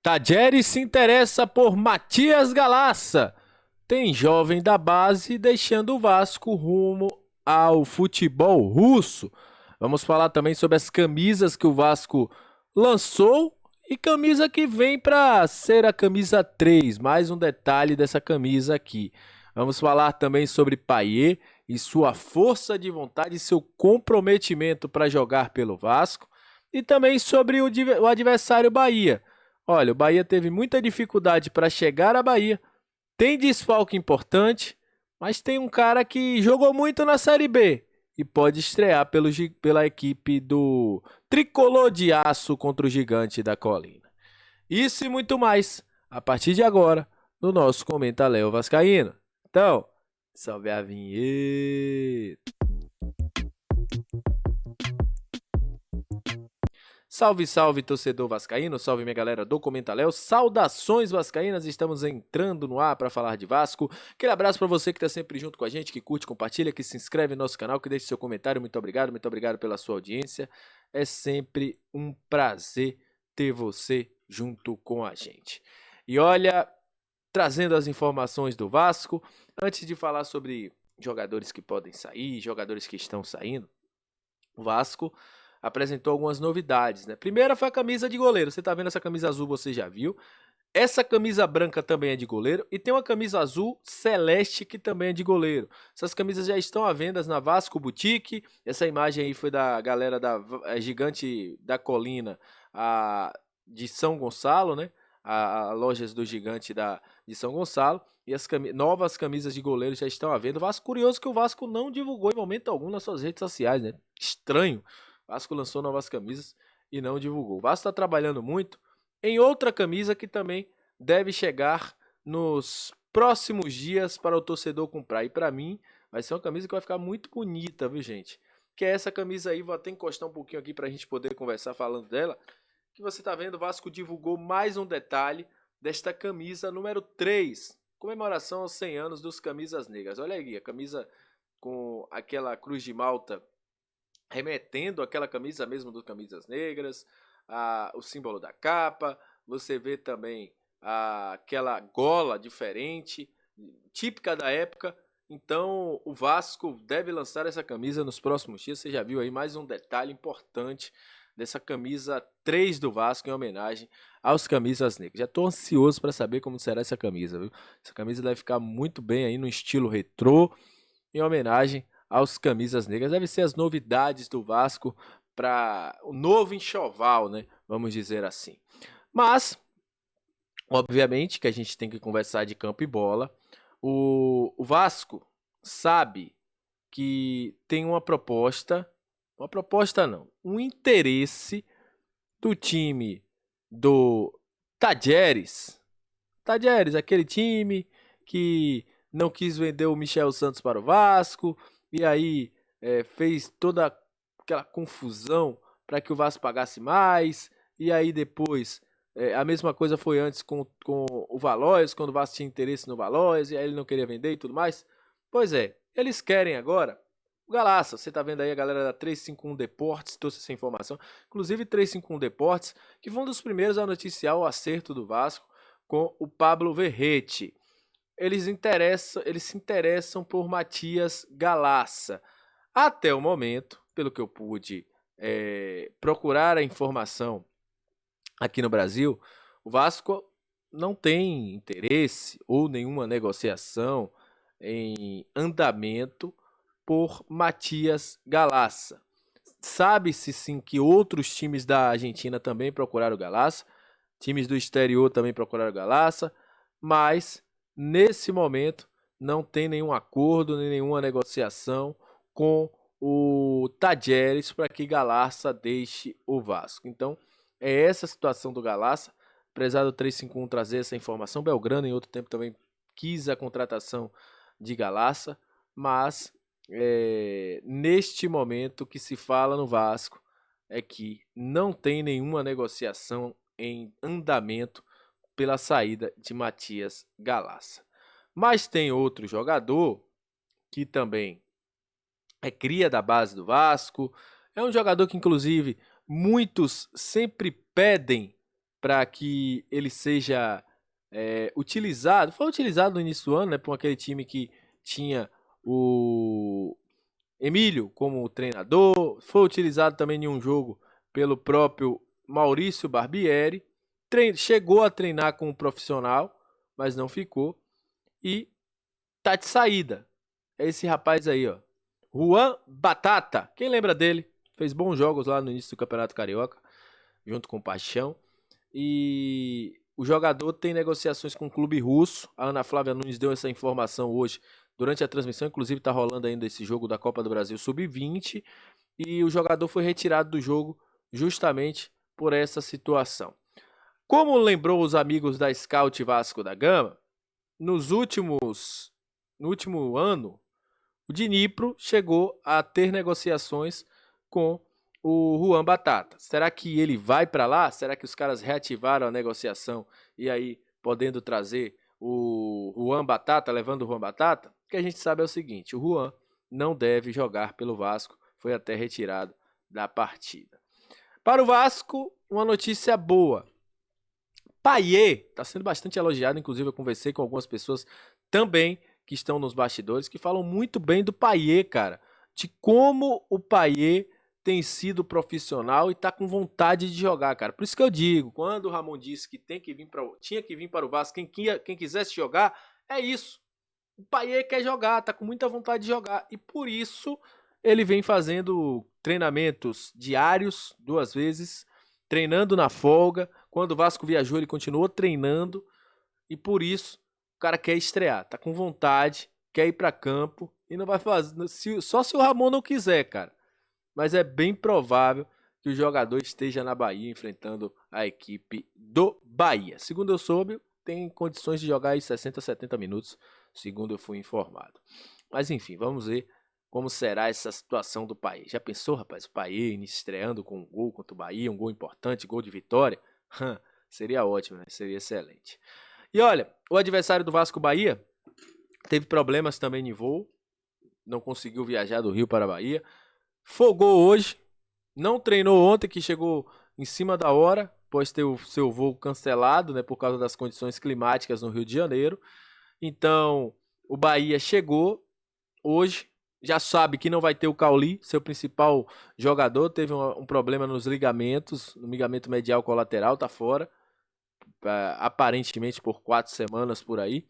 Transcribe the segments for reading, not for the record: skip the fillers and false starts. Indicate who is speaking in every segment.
Speaker 1: Tajeres se interessa por Matias Galassa. Tem jovem da base deixando o Vasco rumo ao futebol russo. Vamos falar também sobre as camisas que o Vasco lançou e camisa que vem para ser a camisa 3. Mais um detalhe dessa camisa aqui. Vamos falar também sobre Payet e sua força de vontade e seu comprometimento para jogar pelo Vasco. E também sobre o adversário Bahia. Olha, o Bahia teve muita dificuldade para chegar à Bahia, tem desfalque importante, mas tem um cara que jogou muito na Série B e pode estrear pela equipe do Tricolor de Aço contra o Gigante da Colina. Isso e muito mais, a partir de agora, no nosso Comenta Léo Vascaíno. Então, salve a vinheta! Salve, salve, torcedor vascaíno, salve minha galera do Comenta Léo, saudações vascaínas, estamos entrando no ar para falar de Vasco. Aquele abraço para você que está sempre junto com a gente, que curte, compartilha, que se inscreve no nosso canal, que deixa seu comentário, muito obrigado pela sua audiência. É sempre um prazer ter você junto com a gente. E olha, trazendo as informações do Vasco, antes de falar sobre jogadores que podem sair, jogadores que estão saindo, o Vasco apresentou algumas novidades, né? Primeira foi a camisa de goleiro. Você tá vendo essa camisa azul, você já viu. Essa camisa branca também é de goleiro. E tem uma camisa azul celeste que também é de goleiro. Essas camisas já estão à venda na Vasco Boutique. Essa imagem aí foi da galera da Gigante da Colina de São Gonçalo, né? A lojas do Gigante de São Gonçalo. E as novas camisas de goleiro já estão à venda. O Vasco, curioso que o Vasco não divulgou em momento algum nas suas redes sociais, né? Estranho. O Vasco lançou novas camisas e não divulgou. O Vasco está trabalhando muito em outra camisa que também deve chegar nos próximos dias para o torcedor comprar. E para mim vai ser uma camisa que vai ficar muito bonita, viu, gente? Que é essa camisa aí, vou até encostar um pouquinho aqui para a gente poder conversar falando dela. Que você está vendo, o Vasco divulgou mais um detalhe desta camisa número 3. Comemoração aos 100 anos dos Camisas Negras. Olha aí, a camisa com aquela cruz de Malta remetendo àquela camisa mesmo do Camisas Negras, o símbolo da capa, você vê também aquela gola diferente, típica da época. Então o Vasco deve lançar essa camisa nos próximos dias. Você já viu aí mais um detalhe importante dessa camisa 3 do Vasco em homenagem aos Camisas Negras. Já estou ansioso para saber como será essa camisa, viu? Essa camisa deve ficar muito bem aí no estilo retrô, em homenagem aos Camisas Negras. Deve ser as novidades do Vasco para o novo enxoval, né? Vamos dizer assim. Mas, obviamente, que a gente tem que conversar de campo e bola. O Vasco sabe que tem uma proposta não, um interesse do time do Tajeres. Tajeres, aquele time que não quis vender o Michel Santos para o Vasco, e aí fez toda aquela confusão para que o Vasco pagasse mais, e aí depois a mesma coisa foi antes com o Valois, quando o Vasco tinha interesse no Valois, e aí ele não queria vender e tudo mais. Pois é, eles querem agora o Galassa. Você tá vendo aí a galera da 351 Deportes, trouxe essa informação, inclusive 351 Deportes, que foi um dos primeiros a noticiar o acerto do Vasco com o Pablo Verrete. Eles se interessam por Matias Galassa. Até o momento, pelo que eu pude procurar a informação aqui no Brasil, o Vasco não tem interesse ou nenhuma negociação em andamento por Matias Galassa. Sabe-se sim que outros times da Argentina também procuraram o Galassa, times do exterior também procuraram o Galassa, mas nesse momento não tem nenhum acordo, nem nenhuma negociação com o Tajeres para que Galassa deixe o Vasco. Então, é essa a situação do Galassa. Prezado 351 trazer essa informação. Belgrano, em outro tempo, também quis a contratação de Galassa, mas neste momento que se fala no Vasco é que não tem nenhuma negociação em andamento pela saída de Matias Galassa. Mas tem outro jogador que também é cria da base do Vasco, é um jogador que inclusive muitos sempre pedem para que ele seja utilizado. Foi utilizado no início do ano, né, por aquele time que tinha o Emílio como treinador. Foi utilizado também em um jogo pelo próprio Maurício Barbieri. Chegou a treinar com um profissional, mas não ficou. E tá de saída. É esse rapaz aí, ó. Juan Batata. Quem lembra dele? Fez bons jogos lá no início do Campeonato Carioca, junto com o Paixão. E o jogador tem negociações com o clube russo. A Ana Flávia Nunes deu essa informação hoje durante a transmissão. Inclusive está rolando ainda esse jogo da Copa do Brasil Sub-20. E o jogador foi retirado do jogo justamente por essa situação. Como lembrou os amigos da Scout Vasco da Gama, no último ano, o Dnipro chegou a ter negociações com o Juan Batata. Será que ele vai para lá? Será que os caras reativaram a negociação e aí podendo trazer o Juan Batata, levando o Juan Batata? O que a gente sabe é o seguinte, o Juan não deve jogar pelo Vasco, foi até retirado da partida. Para o Vasco, uma notícia boa. Payet está sendo bastante elogiado, inclusive eu conversei com algumas pessoas também que estão nos bastidores, que falam muito bem do Payet, cara, de como o Payet tem sido profissional e tá com vontade de jogar, cara. Por isso que eu digo, quando o Ramon disse que tinha que vir para o Vasco, quem quisesse jogar, é isso. O Payet quer jogar, tá com muita vontade de jogar e por isso ele vem fazendo treinamentos diários, 2 vezes, treinando na folga. Quando o Vasco viajou, ele continuou treinando e por isso o cara quer estrear, tá com vontade, quer ir para campo e não vai fazer, só se o Ramon não quiser, cara. Mas é bem provável que o jogador esteja na Bahia enfrentando a equipe do Bahia. Segundo eu soube, tem condições de jogar aí 60, 70 minutos, segundo eu fui informado. Mas enfim, vamos ver como será essa situação do Payet. Já pensou, rapaz, o Payet estreando com um gol contra o Bahia, um gol importante, gol de vitória? Seria ótimo, né? Seria excelente. E olha, o adversário do Vasco, Bahia, teve problemas também em voo, não conseguiu viajar do Rio para a Bahia, folgou hoje, não treinou ontem, que chegou em cima da hora, após ter o seu voo cancelado, né, por causa das condições climáticas no Rio de Janeiro. Então, o Bahia chegou hoje, já sabe que não vai ter o Cauli, seu principal jogador, teve um problema nos ligamentos, no ligamento medial colateral, tá fora, aparentemente por 4 semanas por aí.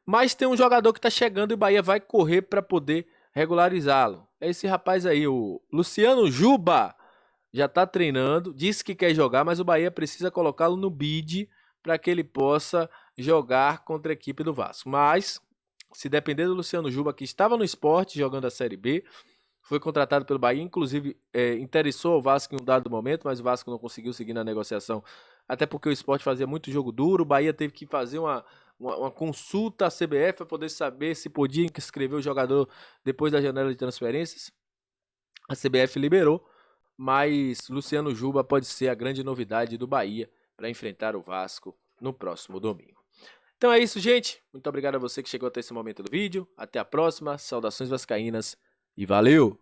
Speaker 1: Mas tem um jogador que tá chegando e o Bahia vai correr para poder regularizá-lo. É esse rapaz aí, o Luciano Juba, já tá treinando, disse que quer jogar, mas o Bahia precisa colocá-lo no bid para que ele possa jogar contra a equipe do Vasco. Mas, se depender do Luciano Juba, que estava no Sport jogando a Série B, foi contratado pelo Bahia, inclusive interessou ao Vasco em um dado momento, mas o Vasco não conseguiu seguir na negociação, até porque o Sport fazia muito jogo duro, o Bahia teve que fazer uma consulta à CBF para poder saber se podia inscrever o jogador depois da janela de transferências. A CBF liberou, mas Luciano Juba pode ser a grande novidade do Bahia para enfrentar o Vasco no próximo domingo. Então é isso, gente. Muito obrigado a você que chegou até esse momento do vídeo. Até a próxima. Saudações vascaínas e valeu!